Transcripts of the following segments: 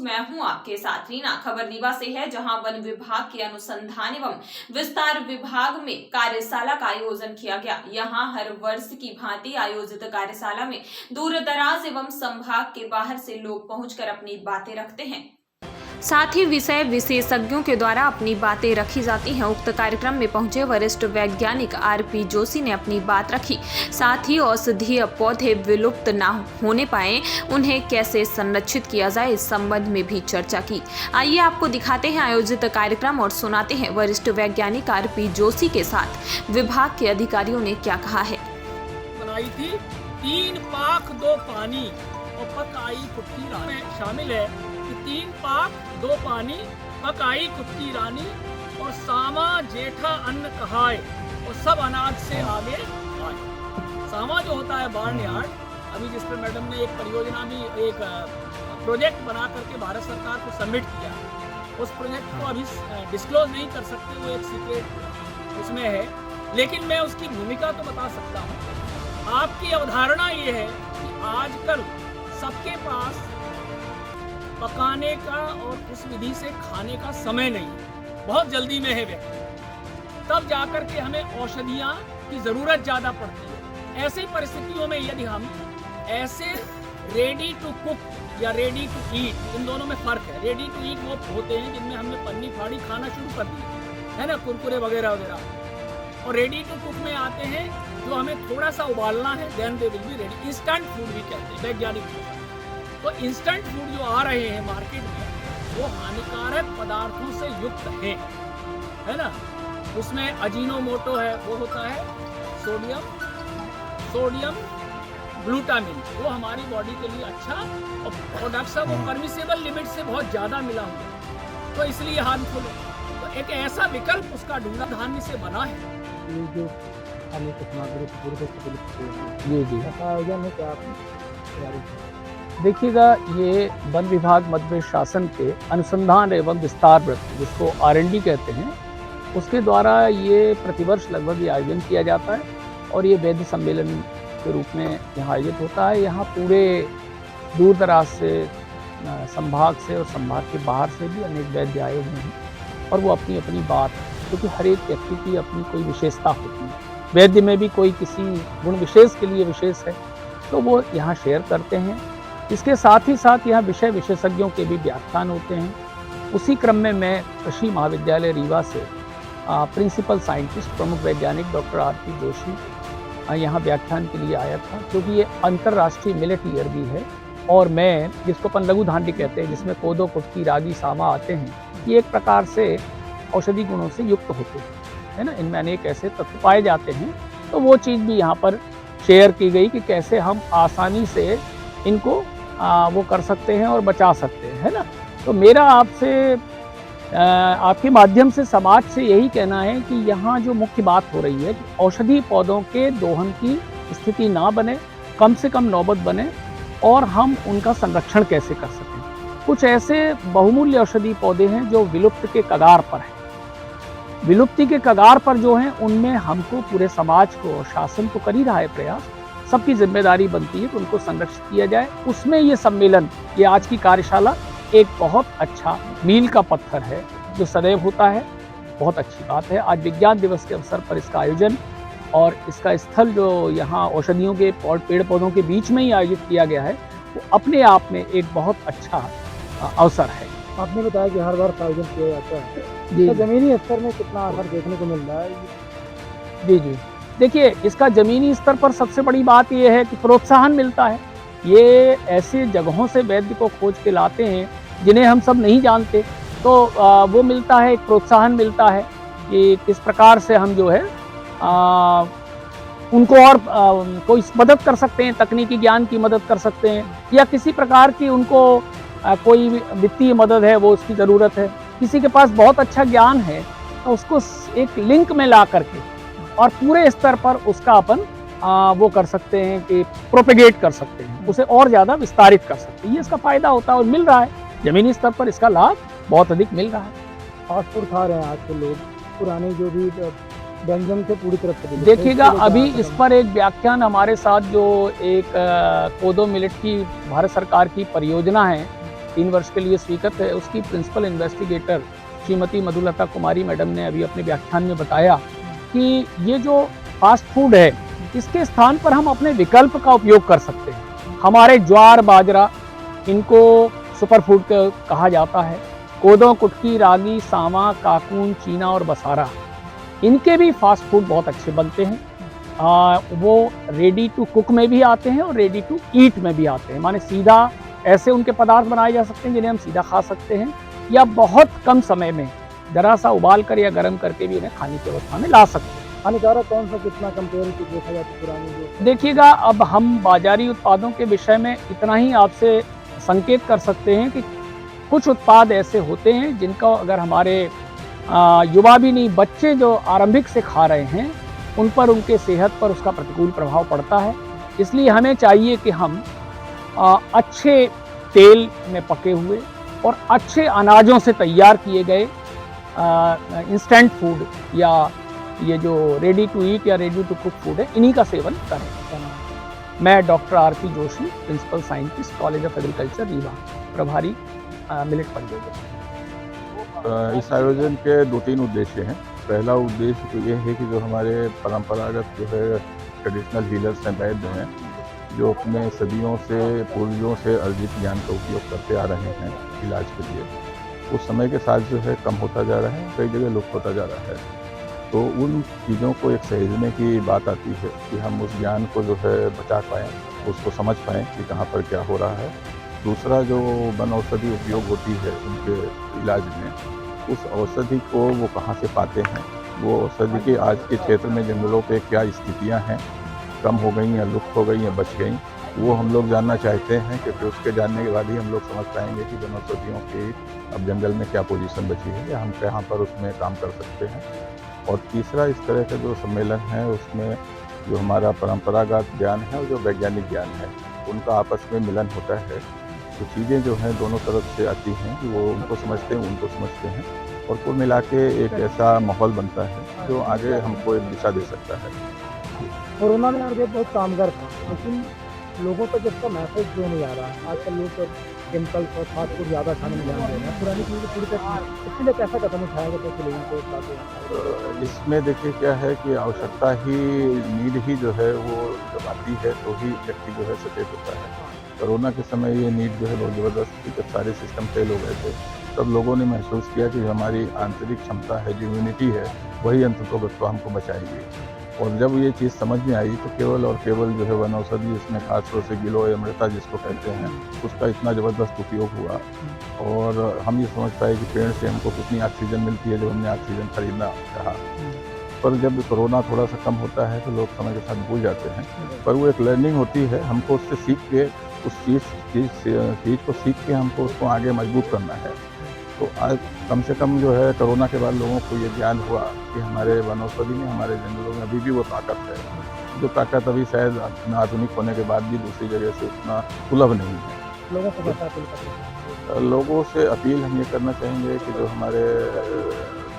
मैं हूं आपके साथ रीना। खबर रीवा से है, जहां वन विभाग के अनुसंधान एवं विस्तार विभाग में कार्यशाला का आयोजन किया गया। यहां हर वर्ष की भांति आयोजित कार्यशाला में दूर दराज एवं संभाग के बाहर से लोग पहुंचकर अपनी बातें रखते हैं। साथ ही विषय विशेषज्ञों के द्वारा अपनी बातें रखी जाती हैं। उक्त कार्यक्रम में पहुंचे वरिष्ठ वैज्ञानिक आरपी जोशी ने अपनी बात रखी। साथ ही औषधीय पौधे विलुप्त न होने पाए, उन्हें कैसे संरक्षित किया जाए, इस संबंध में भी चर्चा की। आइए आपको दिखाते हैं आयोजित कार्यक्रम और सुनाते हैं वरिष्ठ वैज्ञानिक आरपी जोशी के साथ विभाग के अधिकारियों ने क्या कहा है। बनाई थी 3 पाक 2 पानी और पकाई कुट्टी रानी शामिल है कि 3 पाक 2 पानी पकाई कुट्टी रानी और सामा जेठा अन्न कहाए और सब अनाज से आगे आए। सामा जो होता है बार्नयार्ड, अभी जिस पर मैडम ने एक परियोजना भी एक प्रोजेक्ट बना करके भारत सरकार को सबमिट किया, उस प्रोजेक्ट को अभी डिस्क्लोज नहीं कर सकते, वो एक सीक्रेट उसमें है, लेकिन मैं उसकी भूमिका तो बता सकता हूँ। आपकी अवधारणा ये है कि आजकल सबके पास पकाने का और उस विधि से खाने का समय नहीं है, बहुत जल्दी में है व्यक्ति, तब जाकर के हमें औषधियाँ की ज़रूरत ज़्यादा पड़ती है। ऐसी परिस्थितियों में यदि हम ऐसे रेडी टू कुक या रेडी टू ईट, इन दोनों में फ़र्क है। रेडी टू ईट वो होते हैं जिनमें हमने पन्नी फाड़ी खाना शुरू कर दिया है ना, कुरकुरे वगैरह वगैरह, और रेडी टू कुक में आते हैं जो हमें थोड़ा सा उबालना है, then they will be ready. Instant food भी कहते हैं वैज्ञानिक भाषा। तो इंस्टेंट फूड जो आ रहे हैं मार्केट में, वो हानिकारक पदार्थों से युक्त है ना। उसमें अजीनोमोटो है, वो होता है सोडियम ग्लूटामिन, वो हमारी बॉडी के लिए अच्छा और प्रोडक्ट्स वो परमिसेबल लिमिट से बहुत ज़्यादा मिला हुआ, तो इसलिए हार्मफुल है। तो एक ऐसा विकल्प उसका ढूंढा धान्य से बना है। ये जो आयोजन है क्या देखिएगा, ये वन विभाग मध्य प्रदेश शासन के अनुसंधान एवं विस्तार वृत्त, जिसको R&D कहते हैं, उसके द्वारा ये प्रतिवर्ष लगभग ये आयोजन किया जाता है और ये वैद्य सम्मेलन के रूप में यहाँ आयोजित होता है। यहाँ पूरे दूर दराज से, संभाग से और संभाग के बाहर से भी अनेक वैद्य आए हुए हैं और वो अपनी अपनी बात, क्योंकि हर एक व्यक्ति की अपनी कोई विशेषता होती है, वैद्य में भी कोई किसी गुण विशेष के लिए विशेष है, तो वो यहाँ शेयर करते हैं। इसके साथ ही साथ यहाँ विषय विशेषज्ञों के भी व्याख्यान होते हैं। उसी क्रम में मैं कृषि महाविद्यालय रीवा से प्रिंसिपल साइंटिस्ट प्रमुख वैज्ञानिक डॉक्टर आरपी जोशी यहाँ व्याख्यान के लिए आया था, क्योंकि ये अंतर्राष्ट्रीय मिलेट ईयर भी है और मैं, जिसको अपन लघु धान्य कहते हैं, जिसमें कोदो, कुटकी, रागी, सामा आते हैं, ये एक प्रकार से औषधि गुणों से युक्त होते हैं, है ना। इनमें अनेक ऐसे तत्व पाए जाते हैं, तो वो चीज़ भी यहाँ पर शेयर की गई कि कैसे हम आसानी से इनको वो कर सकते हैं और बचा सकते हैं, है ना। तो मेरा आपसे आपके माध्यम से समाज से यही कहना है कि यहाँ जो मुख्य बात हो रही है कि औषधि पौधों के दोहन की स्थिति ना बने, कम से कम नौबत बने और हम उनका संरक्षण कैसे कर सकें। कुछ ऐसे बहुमूल्य औषधि पौधे हैं जो विलुप्त के कगार पर हैं, विलुप्ति के कगार पर जो हैं, उनमें हमको पूरे समाज को, शासन तो कर ही रहा है प्रयास, सबकी जिम्मेदारी बनती है कि उनको संरक्षित किया जाए। उसमें ये सम्मेलन, ये आज की कार्यशाला एक बहुत अच्छा मील का पत्थर है जो सदैव होता है। बहुत अच्छी बात है आज विज्ञान दिवस के अवसर पर इसका आयोजन और इसका स्थल जो यहाँ औषधियों के पेड़ पौधों के बीच में ही आयोजित किया गया है, वो अपने आप में एक बहुत अच्छा अवसर है। आपने बताया कि हर बार आयोजन किया जाता है, तो जमीनी स्तर में कितना असर देखने को मिल रहा है? जी, देखिए, इसका ज़मीनी स्तर पर सबसे बड़ी बात यह है कि प्रोत्साहन मिलता है। ये ऐसे जगहों से वैद्य को खोज के लाते हैं जिन्हें हम सब नहीं जानते, तो वो मिलता है, एक प्रोत्साहन मिलता है कि किस प्रकार से हम जो है उनको और कोई मदद कर सकते हैं, तकनीकी ज्ञान की मदद कर सकते हैं, या किसी प्रकार की उनको कोई वित्तीय मदद है, वो उसकी ज़रूरत है। किसी के पास बहुत अच्छा ज्ञान है तो उसको एक लिंक में ला करके और पूरे स्तर पर उसका अपन वो कर सकते हैं कि प्रोपेगेट कर सकते हैं, उसे और ज़्यादा विस्तारित कर सकते हैं। ये इसका फ़ायदा होता है और मिल रहा है, ज़मीनी स्तर पर इसका लाभ बहुत अधिक मिल रहा है। फास्ट फूड खा रहे हैं आज के लोग, पुराने जो भी व्यंजन से पूरी तरह से। देखिएगा, अभी इस पर एक व्याख्यान हमारे साथ जो एक कोदो मिलेट की भारत सरकार की परियोजना है, 3 वर्ष के लिए स्वीकृत है, उसकी प्रिंसिपल इन्वेस्टिगेटर श्रीमती मधुलता कुमारी मैडम ने अभी अपने व्याख्यान में बताया कि ये जो फास्ट फूड है, इसके स्थान पर हम अपने विकल्प का उपयोग कर सकते हैं। हमारे ज्वार बाजरा, इनको सुपर फूड कहा जाता है। कोदो, कुटकी, रागी, सावा, काकून, चीना और बसारा, इनके भी फास्ट फूड बहुत अच्छे बनते हैं। वो रेडी टू कुक में भी आते हैं और रेडी टू ईट में भी आते हैं, माने सीधा ऐसे उनके पदार्थ बनाए जा सकते हैं जिन्हें हम सीधा खा सकते हैं, या बहुत कम समय में जरा सा उबाल कर या गर्म करके भी इन्हें खाने की अवस्था में ला सकते हैं। हानिकारक कौन सा कितना कंपेयर देखा जाए तो पुरानी जो? देखिएगा, अब हम बाजारी उत्पादों के विषय में इतना ही आपसे संकेत कर सकते हैं कि कुछ उत्पाद ऐसे होते हैं जिनका अगर हमारे युवा भी नहीं, बच्चे जो आरंभिक से खा रहे हैं, उन पर, उनके सेहत पर उसका प्रतिकूल प्रभाव पड़ता है। इसलिए हमें चाहिए कि हम अच्छे तेल में पके हुए और अच्छे अनाजों से तैयार किए गए इंस्टेंट फूड या ये जो रेडी टू ईट या रेडी टू कुक फूड है, इन्हीं का सेवन करें। मैं doctor R P Joshi, principal scientist, college of agriculture, Rewa, प्रभारी मिलेट परियोजना। इस आयोजन के 2-3 उद्देश्य हैं। पहला उद्देश्य तो ये है कि जो हमारे परंपरागत जो है ट्रेडिशनल हीलर्स हैं, वैद्य हैं, जो अपने सदियों से, पूर्वजों से अर्जित ज्ञान का उपयोग करते आ रहे हैं इलाज के लिए, उस समय के साथ जो है कम होता जा रहा है, कई जगह लुप्त होता जा रहा है। तो उन चीज़ों को एक सहेजने की बात आती है कि हम उस ज्ञान को जो है बचा पाएँ, उसको समझ पाएँ कि कहाँ पर क्या हो रहा है। दूसरा, जो वन औषधि उपयोग होती है उनके इलाज में, उस औषधि को वो कहाँ से पाते हैं, वो औषधि के आज के क्षेत्र में जंगलों पे क्या स्थितियाँ हैं, कम हो गई या लुप्त हो गई या बच गई, वो हम लोग जानना चाहते हैं, क्योंकि उसके जानने के बाद ही हम लोग समझ पाएंगे कि वन औषधियों की अब जंगल में क्या पोजीशन बची है या हम कहाँ पर उसमें काम कर सकते हैं। और तीसरा, इस तरह का जो सम्मेलन है उसमें जो हमारा परंपरागत ज्ञान है और जो वैज्ञानिक ज्ञान है, उनका आपस में मिलन होता है। तो चीज़ें जो हैं दोनों तरफ से आती हैं कि वो उनको समझते हैं, उनको समझते हैं, और कुल मिला के एक ऐसा माहौल बनता है जो आगे हमको एक दिशा दे सकता है। कोरोना में आगे बहुत कामगार था, लेकिन लोगों तक इसका मैसेज क्यों नहीं आ रहा है? आजकल लोग केमिकल्स और फास्ट फूड ज़्यादा खाने में ध्यान दे रहे हैं, पुरानी चीज़ें पूरी तरह, इसके लिए कैसा कदम उठाएगा ताकि लोगों को ताकि? इसमें देखिए क्या है कि आवश्यकता ही, नीड ही जो है वो जब आती है तो ही व्यक्ति जो है सचेत होता है। कोरोना के समय ये नीड जो है बहुत ज़बरदस्त थी, जब सारे सिस्टम फेल हो गए थे, तब लोगों ने महसूस किया कि हमारी आंतरिक क्षमता है, जो इम्यूनिटी है, वही अंततोगत्वा हमको बचाएगी। और जब ये चीज़ समझ में आई तो केवल और केवल जो है वन औषधि, इसमें खासतौर से गिलोय अमृता जिसको कहते हैं, उसका इतना ज़बरदस्त उपयोग हुआ, और हम ये समझ पाए कि पेड़ से हमको कितनी ऑक्सीजन मिलती है जब हमने ऑक्सीजन खरीदना चाहा। पर जब कोरोना थोड़ा सा कम होता है तो लोग समय के साथ भूल जाते हैं, पर वो एक लर्निंग होती है, हमको उससे सीख के, उस चीज़ को सीख के हमको उसको आगे मजबूत करना है। तो आज कम से कम जो है कोरोना के बाद लोगों को ये ज्ञान हुआ कि हमारे वनौषधि में, हमारे जंगलों में अभी भी वो ताकत है, जो ताकत अभी शायद आधुनिक होने के बाद भी दूसरी जगह से उतना सुलभ नहीं है। लोगों को कैसा अपील करते हैं? लोगों से अपील हम ये करना चाहेंगे कि जो हमारे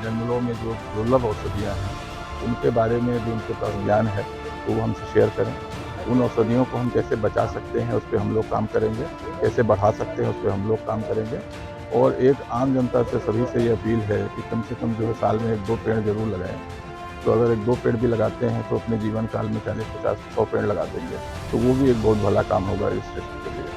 जंगलों में जो दुर्लभ औषधियाँ हैं, उनके बारे में भी उनके पास ज्ञान है तो वो हमसे शेयर करें। उन औषधियों को हम कैसे बचा सकते हैं उस पर हम लोग काम करेंगे, कैसे बढ़ा सकते हैं उस पर हम लोग काम करेंगे। और एक आम जनता से, सभी से ये अपील है कि कम से कम जो है साल में 1-2 पेड़ जरूर लगाएं। तो अगर 1-2 पेड़ भी लगाते हैं तो अपने जीवन काल में 40-50-100 पेड़ लगा देंगे, तो वो भी एक बहुत भला काम होगा इस सृष्टि के लिए।